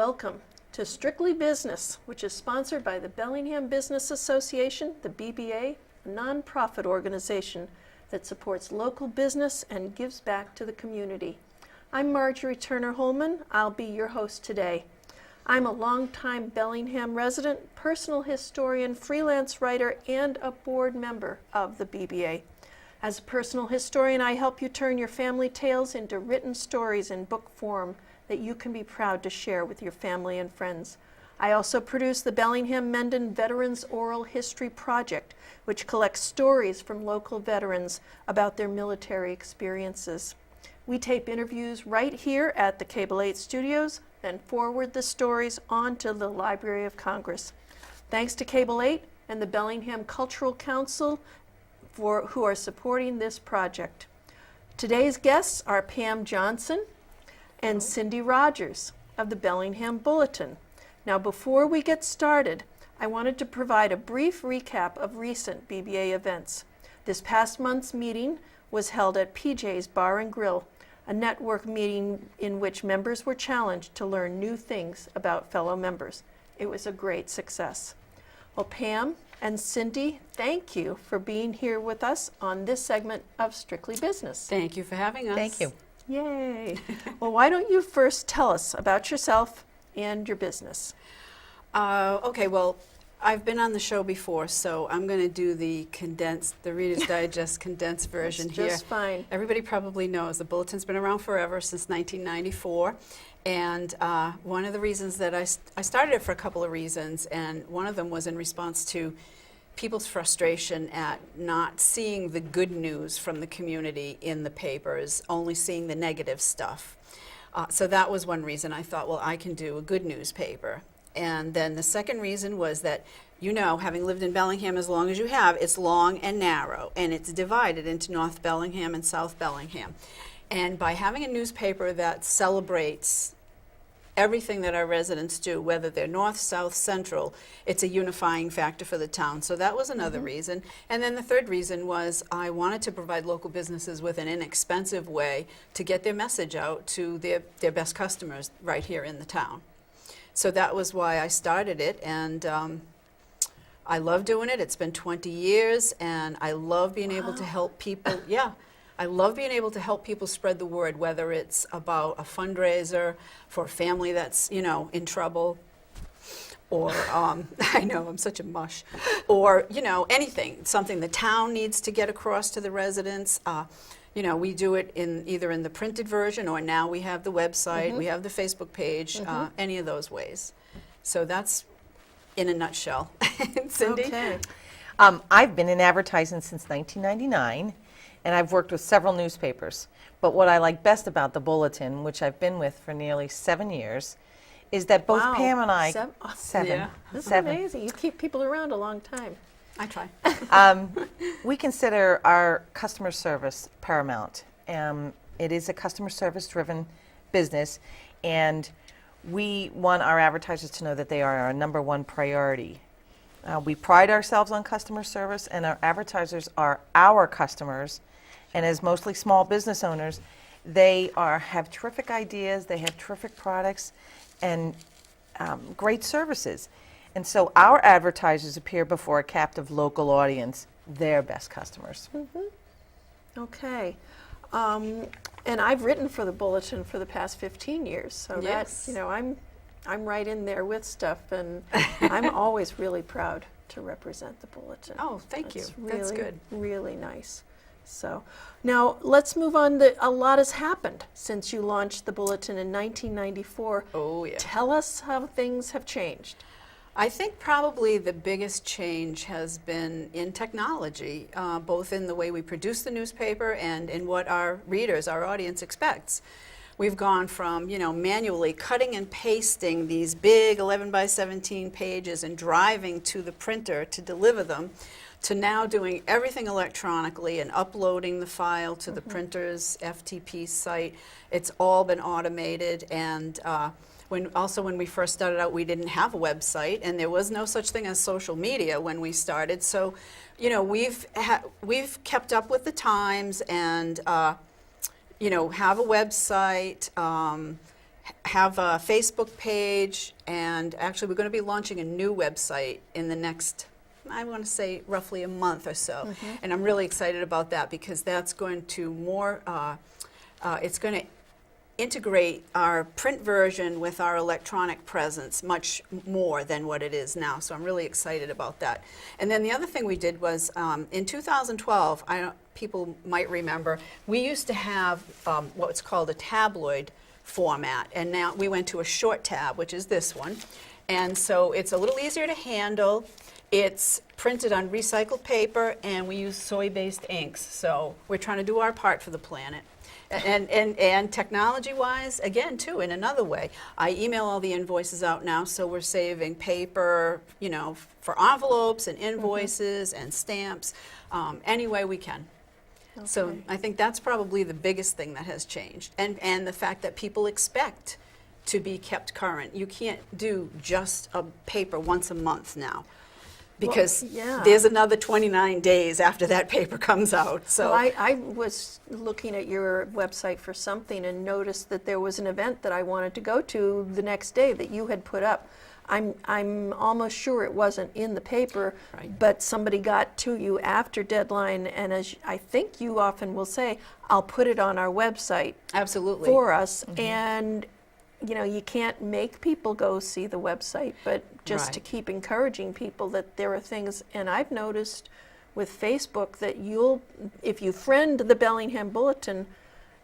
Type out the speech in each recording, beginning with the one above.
Welcome to Strictly Business, which is sponsored by the Bellingham Business Association, the BBA, a nonprofit organization that supports local business and gives back to the community. I'm Marjorie Hollman. I'll be your host today. I'm a longtime Bellingham resident, personal historian, freelance writer, and a board member of the BBA. As a personal historian, I help you turn your family tales into written stories in book form that you can be proud to share with your family and friends. I also produce the Bellingham Mendon Veterans Oral History Project, which collects stories from local veterans about their military experiences. We tape interviews right here at the Cable 8 studios, then forward the stories on to the Library of Congress. Thanks to Cable 8 and the Bellingham Cultural Council who are supporting this project. Today's guests are Pam Johnson and Cyndy Rogers of the Bellingham Bulletin. Now, before we get started, I wanted to provide a brief recap of recent BBA events. This past month's meeting was held at PJ's Bar and Grill, a network meeting in which members were challenged to learn new things about fellow members. It was a great success. Well, Pam and Cyndy, thank you for being here with us on this segment of Strictly Business. Thank you for having us. Thank you. Yay. Well, why don't you first tell us about yourself and your business? Okay, well, I've been on the show before, so I'm going to do the Reader's Digest condensed version here. Just fine. Everybody probably knows the Bulletin's been around forever, since 1994. And one of the reasons that I started it for a couple of reasons, and one of them was in response to people's frustration at not seeing the good news from the community in the papers, only seeing the negative stuff. So that was one reason I thought, well, I can do a good newspaper. And then the second reason was that, you know, having lived in Bellingham as long as you have, it's long and narrow, and it's divided into North Bellingham and South Bellingham. And by having a newspaper that celebrates everything that our residents do, whether they're north, south, central, it's a unifying factor for the town. So that was another reason. And then the third reason was I wanted to provide local businesses with an inexpensive way to get their message out to their best customers right here in the town. So that was why I started it, and I love doing it. It's been 20 years, and I love being able to help people. Yeah. I love being able to help people spread the word, whether it's about a fundraiser for a family that's, you know, in trouble, or, I know, I'm such a mush, or, you know, anything, something the town needs to get across to the residents. You know, we do it either in the printed version, or now we have the website, we have the Facebook page, any of those ways. So that's in a nutshell. Cyndy? Okay. I've been in advertising since 1999, and I've worked with several newspapers. But what I like best about the Bulletin, which I've been with for nearly 7 years, is that both Wow. Pam and I... Seven? Yeah. This is Seven. amazing. You keep people around a long time. I try. We consider our customer service paramount. It is a customer service-driven business, and we want our advertisers to know that they are our number one priority. We pride ourselves on customer service, and our advertisers are our customers. And as mostly small business owners, they have terrific ideas, they have terrific products, and great services. And so our advertisers appear before a captive local audience, their best customers. Okay. And I've written for the Bulletin for the past 15 years, so Yes. that's, you know, I'm right in there with stuff, and I'm always really proud to represent the Bulletin. Oh, thank you. It's That's really, good. really nice. So now let's move on. A lot has happened since you launched the Bulletin in 1994. Oh, yeah. Tell us how things have changed. I think probably the biggest change has been in technology, both in the way we produce the newspaper and in what our readers, our audience expects. We've gone from, you know, manually cutting and pasting these big 11 by 17 pages and driving to the printer to deliver them, to now doing everything electronically and uploading the file to the printer's FTP site. It's all been automated, and when we first started out, we didn't have a website, and there was no such thing as social media when we started. So, you know, we've kept up with the times, and you know, have a website, have a Facebook page, and actually we're going to be launching a new website in the next, I want to say, roughly a month or so. And I'm really excited about that because that's going to it's going to integrate our print version with our electronic presence much more than what it is now. So I'm really excited about that. And then the other thing we did was in 2012, people might remember, we used to have what's called a tabloid format, and now we went to a short tab, which is this one. And so it's a little easier to handle. It's printed on recycled paper, and we use soy-based inks. So we're trying to do our part for the planet. And technology-wise, again, too, in another way, I email all the invoices out now, so we're saving paper, you know, for envelopes and invoices and stamps, any way we can. Okay. So I think that's probably the biggest thing that has changed, and the fact that people expect to be kept current. You can't do just a paper once a month now, because there's another 29 days after that paper comes out. So Well, I was looking at your website for something and noticed that there was an event that I wanted to go to the next day that you had put up. I'm almost sure it wasn't in the paper, Right. but somebody got to you after deadline, and as I think you often will say, I'll put it on our website absolutely. for us. And you know, you can't make people go see the website, but just to Right. keep encouraging people that there are things. And I've noticed with Facebook that if you friend the Bellingham Bulletin,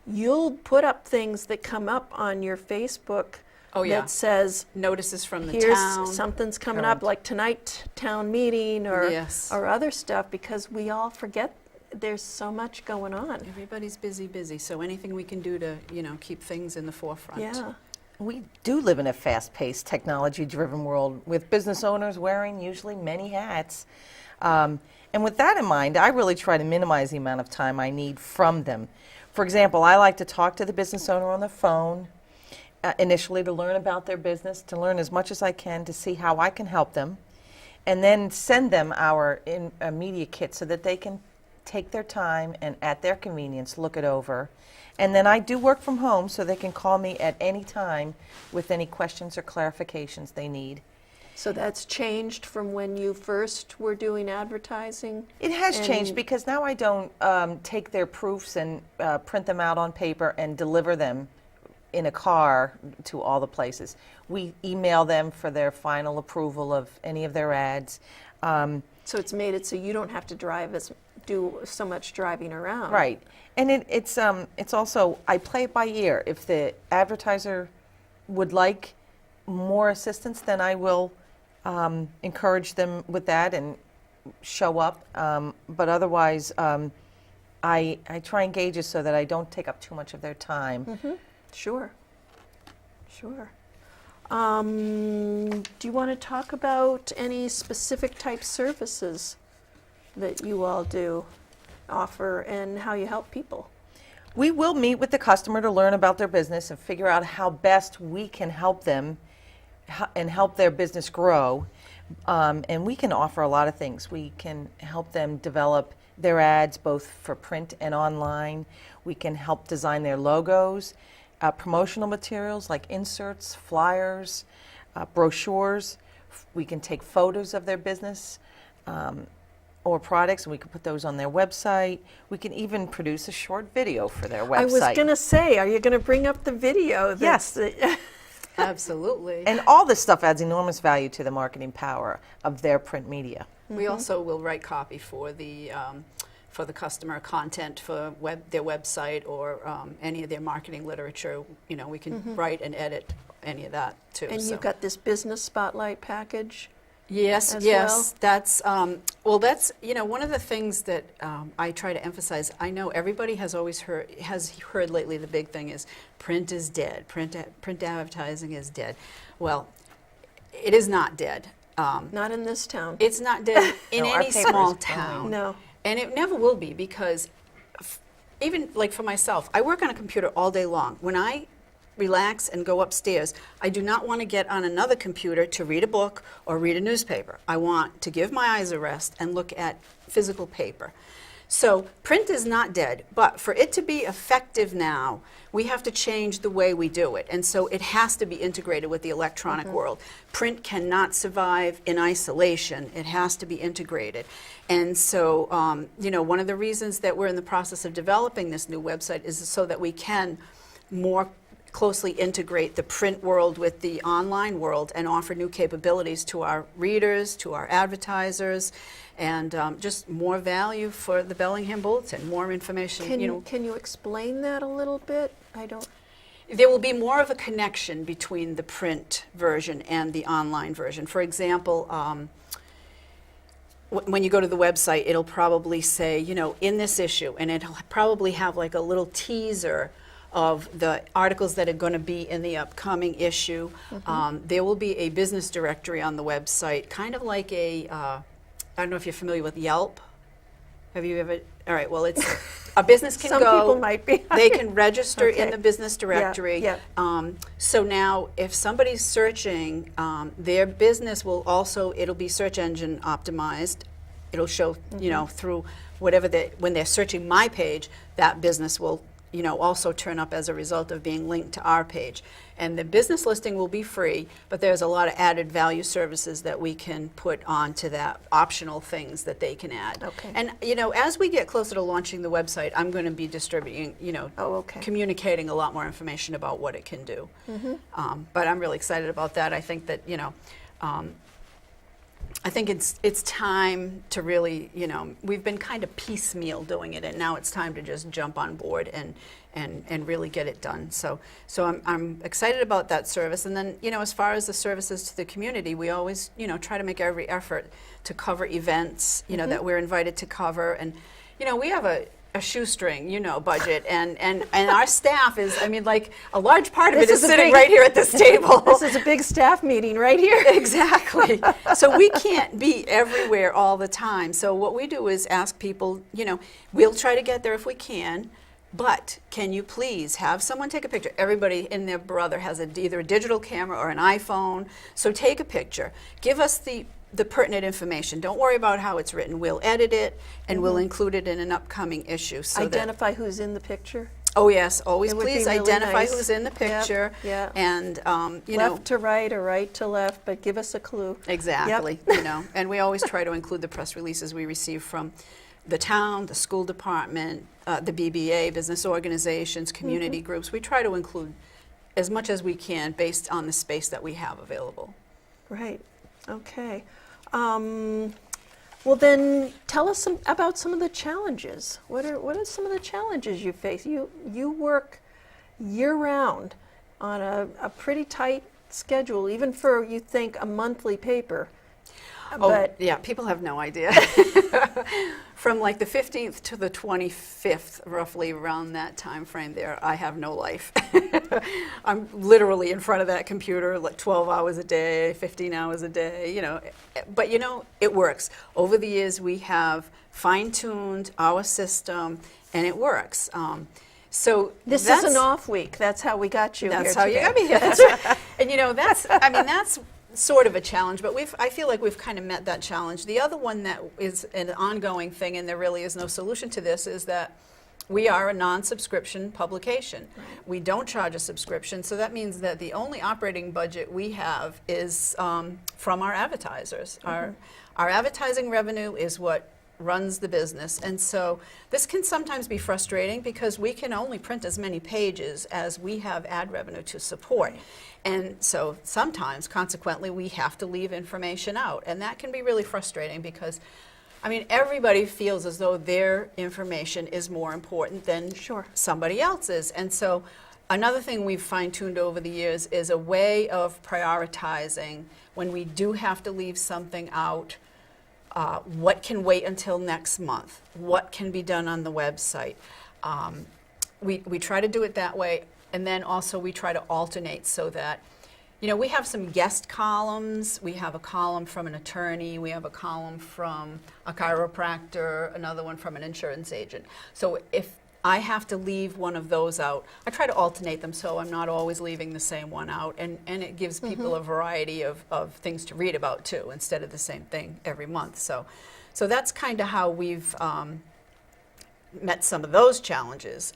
you'll put up things that come up on your Facebook Oh, yeah. that says, Notices from the here's town. something's coming Current. up, like tonight town meeting or Yes. other stuff, because we all forget there's so much going on. Everybody's busy, so anything we can do to, you know, keep things in the forefront. Yeah. We do live in a fast-paced, technology-driven world with business owners wearing usually many hats. And with that in mind, I really try to minimize the amount of time I need from them. For example, I like to talk to the business owner on the phone initially to learn about their business, to learn as much as I can to see how I can help them, and then send them our media kit so that they can take their time and at their convenience look it over. And then I do work from home so they can call me at any time with any questions or clarifications they need. So that's changed from when you first were doing advertising? It has changed And- because now I don't take their proofs and print them out on paper and deliver them in a car to all the places. We email them for their final approval of any of their ads. So it's made it so you don't have to do so much driving around. Right. And it's also, I play it by ear. If the advertiser would like more assistance, then I will encourage them with that and show up. But otherwise, I try and gauge it so that I don't take up too much of their time. Sure. Do you want to talk about any specific type services that you all do offer and how you help people? We will meet with the customer to learn about their business and figure out how best we can help them and help their business grow. And we can offer a lot of things. We can help them develop their ads both for print and online. We can help design their logos, promotional materials like inserts, flyers, brochures. We can take photos of their business or products, and we can put those on their website. We can even produce a short video for their website. I was going to say, are you going to bring up the video? Yes. Absolutely. And all this stuff adds enormous value to the marketing power of their print media. We also will write copy for the customer content for their website or any of their marketing literature. You know, we can write and edit any of that too. And so. you've got this business spotlight package. Yes, as yes, that's that's one of the things that I try to emphasize. I know everybody has heard lately. The big thing is print is dead. Print advertising is dead. Well, it is not dead. Not in this town. It's not dead in No, our any paper small is town. No. And it never will be, because even like for myself, I work on a computer all day long. When I relax and go upstairs, I do not want to get on another computer to read a book or read a newspaper. I want to give my eyes a rest and look at physical paper. So print is not dead, but for it to be effective now, we have to change the way we do it. And so it has to be integrated with the electronic world. Print cannot survive in isolation. It has to be integrated. And so, you know, one of the reasons that we're in the process of developing this new website is so that we can more closely integrate the print world with the online world and offer new capabilities to our readers, to our advertisers, and just more value for the Bellingham Bulletin, more information. Can you explain that a little bit? I don't. There will be more of a connection between the print version and the online version. For example, when you go to the website, it'll probably say, you know, in this issue, and it'll probably have like a little teaser of the articles that are going to be in the upcoming issue. There will be a business directory on the website, kind of like a, I don't know if you're familiar with Yelp. Have you ever? All right, well, it's a business can Some go. people might be. They can register in Okay. the business directory. Yeah. So now, if somebody's searching, their business will also, it'll be search engine optimized. It'll show, you know, through whatever when they're searching my page, that business will, you know, also turn up as a result of being linked to our page. And the business listing will be free, but there's a lot of added value services that we can put onto that, optional things that they can add. Okay. And, you know, as we get closer to launching the website, I'm going to be distributing, you know, communicating a lot more information about what it can do. But I'm really excited about that. I think that, you know, I think it's time to really, you know, we've been kind of piecemeal doing it, and now it's time to just jump on board and really get it done. So I'm excited about that service. And then, you know, as far as the services to the community, we always, you know, try to make every effort to cover events, you know, that we're invited to cover. And, you know, we have a shoestring, you know, budget, and our staff is, I mean, like, a large part of it is sitting right here at this table. This is a big staff meeting right here. Exactly. So we can't be everywhere all the time. So what we do is ask people, you know, we'll try to get there if we can, but can you please have someone take a picture? Everybody and their brother has either a digital camera or an iPhone, so take a picture. Give us the pertinent information. Don't worry about how it's written. We'll edit it, and we'll include it in an upcoming issue. So Identify who's in the picture. Oh yes, always It would be please really identify nice. who's in the picture. Yeah. And you know, Left to right or right to left, but give us a clue. exactly. You know, and we always try to include the press releases we receive from the town, the school department, the BBA, business organizations, community groups. We try to include as much as we can based on the space that we have available. Right. Okay. Well, then tell us about some of the challenges. What are some of the challenges you face? You work year round on a pretty tight schedule, even for, you think, a monthly paper. But yeah, people have no idea. From like the 15th to the 25th, roughly around that time frame there, I have no life. I'm literally in front of that computer like 12 hours a day, 15 hours a day, you know. But, you know, it works. Over the years, we have fine-tuned our system, and it works. So this is an off week. That's how we got you here That's how today. you got me here. That's right. And, you know, that's sort of a challenge, but I feel like we've kind of met that challenge. The other one that is an ongoing thing, and there really is no solution to this, is that we are a non-subscription publication. We don't charge a subscription, so that means that the only operating budget we have is from our advertisers. Our advertising revenue is what runs the business, and so this can sometimes be frustrating because we can only print as many pages as we have ad revenue to support. And so sometimes, consequently, we have to leave information out, and that can be really frustrating because, I mean, everybody feels as though their information is more important than somebody else's. And so another thing we've fine-tuned over the years is a way of prioritizing when we do have to leave something out. What can wait until next month? What can be done on the website? We try to do it that way, and then also we try to alternate so that, you know, we have some guest columns. We have a column from an attorney. We have a column from a chiropractor, another one from an insurance agent. So if I have to leave one of those out, I try to alternate them so I'm not always leaving the same one out, and it gives people a variety of things to read about too, instead of the same thing every month. So that's kind of how we've met some of those challenges.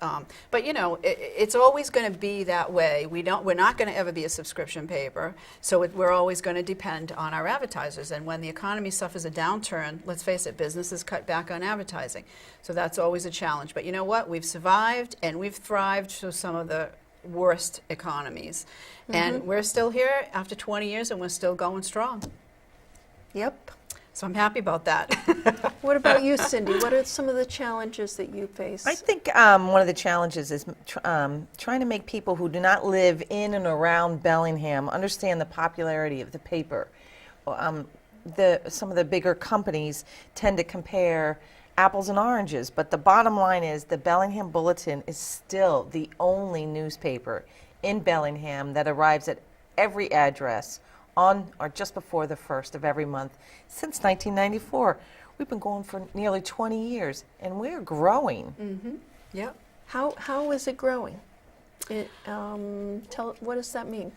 But it's always going to be that way. We're not going to ever be a subscription paper, so we're always going to depend on our advertisers. And when the economy suffers a downturn, let's face it, businesses cut back on advertising. So that's always a challenge. But you know what? We've survived and we've thrived through some of the worst economies. And we're still here after 20 years and we're still going strong. Yep. So I'm happy about that. What about you, Cyndy? What are some of the challenges that you face? I think one of the challenges is trying to make people who do not live in and around Bellingham understand the popularity of the paper. Some of the bigger companies tend to compare apples and oranges, but the bottom line is the Bellingham Bulletin is still the only newspaper in Bellingham that arrives at every address on or just before the 1st of every month since 1994. We've been going for nearly 20 years, and we're growing. Yep. How is it growing? What does that mean?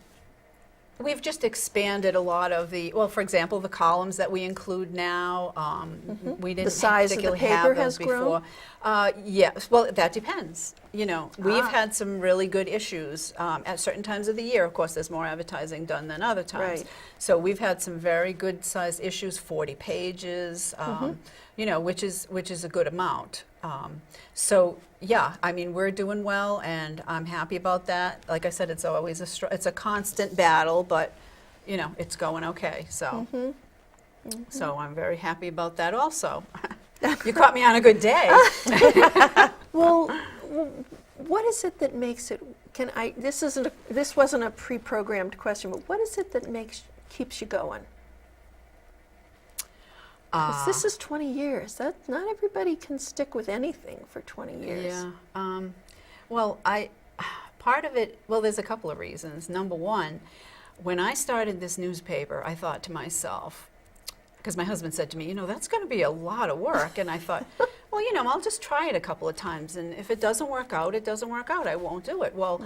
We've just expanded a lot of for example, the columns that we include now. We didn't The size of the particularly paper have those has before. grown? Yes, well, that depends. We've had some really good issues at certain times of the year. Of course, there's more advertising done than other times. Right. So we've had some very good sized issues, 40 pages, which is a good amount. So yeah, I mean, we're doing well, and I'm happy about that. Like I said, it's always it's a constant battle, but it's going okay. So so I'm very happy about that also. You caught me on a good day. Well, what is it that makes it? This wasn't a pre-programmed question, but what is it that keeps you going? 'Cause this is 20 years. That not everybody can stick with anything for 20 years. Yeah. Well, part of it. Well, there's a couple of reasons. Number one, when I started this newspaper, I thought to myself, because my husband said to me, that's going to be a lot of work, and I thought, well, I'll just try it a couple of times, and if it doesn't work out, it doesn't work out. I won't do it. Well,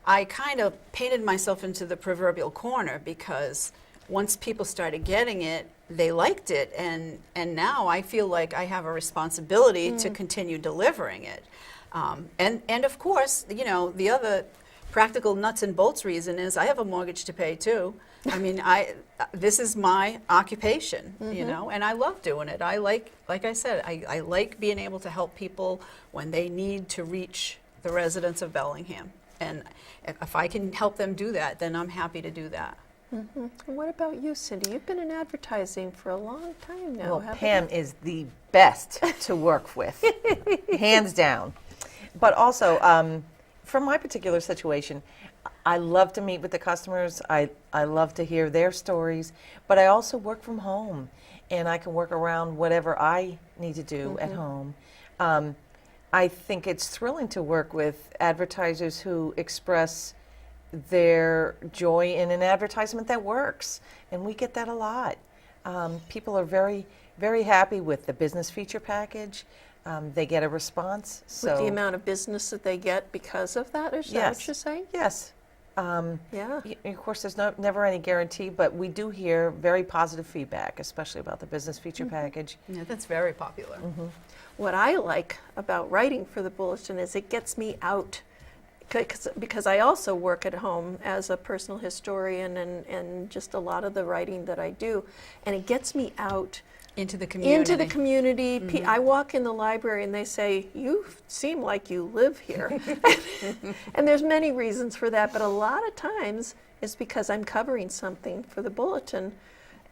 I kind of painted myself into the proverbial corner, because once people started getting it, they liked it, and now I feel like I have a responsibility to continue delivering it. And of course, the other practical nuts and bolts reason is I have a mortgage to pay too. I mean, this is my occupation, and I love doing it. Like I said, I like being able to help people when they need to reach the residents of Bellingham. And if I can help them do that, then I'm happy to do that. And what about you, Cyndy? You've been in advertising for a long time now, Well, haven't Pam is the best to work with, hands down. But also, from my particular situation, I love to meet with the customers. I love to hear their stories, but I also work from home, and I can work around whatever I need to do at home. I think it's thrilling to work with advertisers who express their joy in an advertisement that works, and we get that a lot. People are very, very happy with the business feature package. They get a response. So With the amount of business that they get because of that, is that what you're saying? Yes. Yeah. Of course, there's never any guarantee, but we do hear very positive feedback, especially about the business feature package. Yeah, that's very popular. What I like about writing for the Bulletin is it gets me out, because I also work at home as a personal historian and just a lot of the writing that I do, and it gets me out into the community. I walk in the library and they say, "You seem like you live here." And there's many reasons for that, but a lot of times it's because I'm covering something for the Bulletin,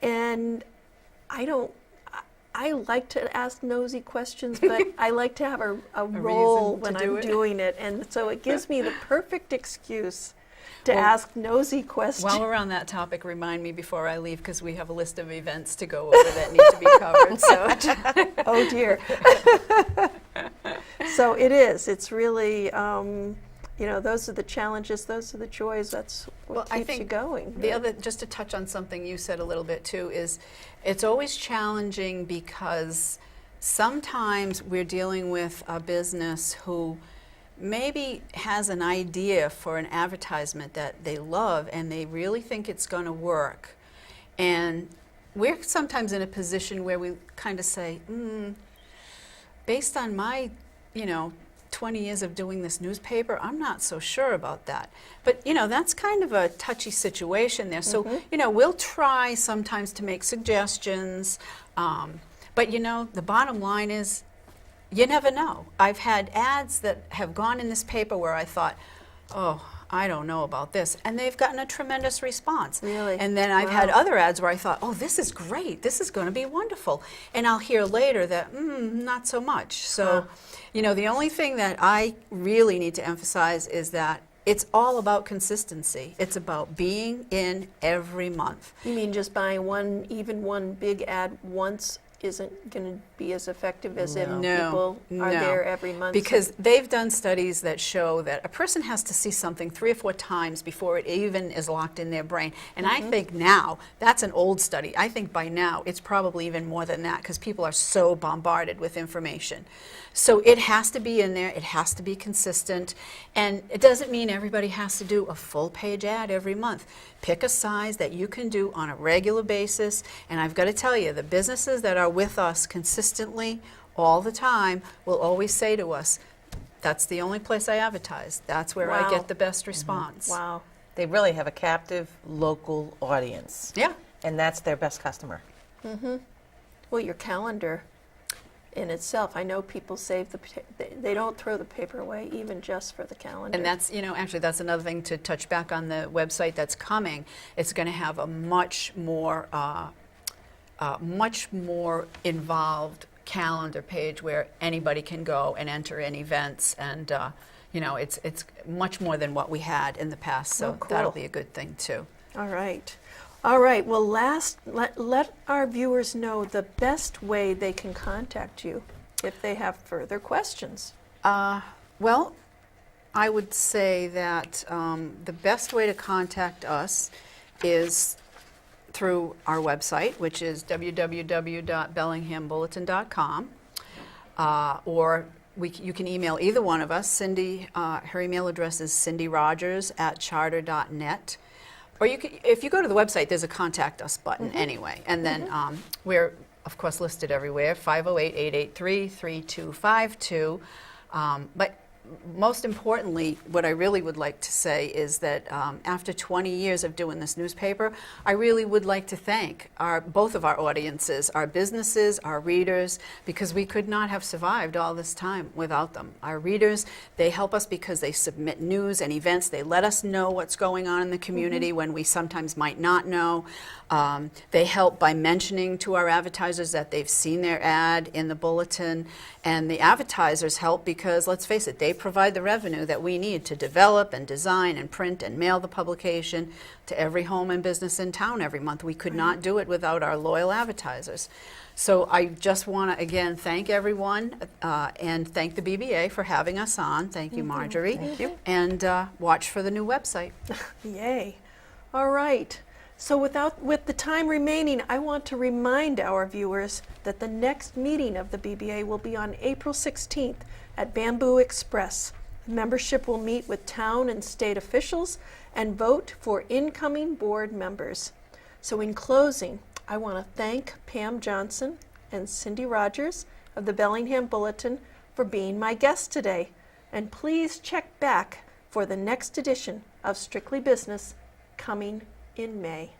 and I like to ask nosy questions, but I like to have a role when I'm doing it, and so it gives me the perfect excuse to ask nosy questions. While we're on that topic, remind me before I leave, because we have a list of events to go over that need to be covered. So. Oh dear. So it is. It's really, those are the challenges, those are the joys. That's what keeps you going. The other, just to touch on something you said a little bit too, is it's always challenging because sometimes we're dealing with a business who maybe has an idea for an advertisement that they love and they really think it's going to work. And we're sometimes in a position where we kind of say, based on my 20 years of doing this newspaper, I'm not so sure about that. But, that's kind of a touchy situation there. So, we'll try sometimes to make suggestions. But, the bottom line is, you never know. I've had ads that have gone in this paper where I thought, oh, I don't know about this. And they've gotten a tremendous response. Really? And then I've had other ads where I thought, oh, this is great. This is going to be wonderful. And I'll hear later that, not so much. So, the only thing that I really need to emphasize is that it's all about consistency. It's about being in every month. You mean just buying one big ad once isn't going to be as effective as if people are there every month? Because they've done studies that show that a person has to see something 3 or 4 times before it even is locked in their brain. And I think now, that's an old study. I think by now it's probably even more than that because people are so bombarded with information. So it has to be in there, it has to be consistent, and it doesn't mean everybody has to do a full page ad every month. Pick a size that you can do on a regular basis, and I've got to tell you, the businesses that are with us consistently all the time will always say to us, that's the only place I advertise. That's where I get the best response. Wow. They really have a captive local audience. Yeah. And that's their best customer. Well, your calendar in itself, I know people save they don't throw the paper away even just for the calendar. And that's, actually that's another thing to touch back on the website that's coming. It's going to have a much more involved calendar page where anybody can go and enter in events, and it's much more than what we had in the past. So cool. That'll be a good thing too. All right. All right. Well, let our viewers know the best way they can contact you if they have further questions. Well, I would say that the best way to contact us is through our website, which is www.bellinghambulletin.com, or you can email either one of us. Cyndy, her email address is cindyrogers@charter.net. Or if you go to the website, there's a contact us button anyway. And then we're, of course, listed everywhere, 508-883-3252. But most importantly, what I really would like to say is that after 20 years of doing this newspaper, I really would like to thank both of our audiences, our businesses, our readers, because we could not have survived all this time without them. Our readers, they help us because they submit news and events. They let us know what's going on in the community when we sometimes might not know. They help by mentioning to our advertisers that they've seen their ad in the bulletin. And the advertisers help because, let's face it, they provide the revenue that we need to develop and design and print and mail the publication to every home and business in town every month. We could not do it without our loyal advertisers. So I just want to, again, thank everyone and thank the BBA for having us on. Thank you, Marjorie. Thank you. And watch for the new website. Yay. All right. So with the time remaining, I want to remind our viewers that the next meeting of the BBA will be on April 16th at Bamboo Express. Membership will meet with town and state officials and vote for incoming board members. So in closing, I want to thank Pam Johnson and Cyndy Rogers of the Bellingham Bulletin for being my guests today. And please check back for the next edition of Strictly Business coming in May.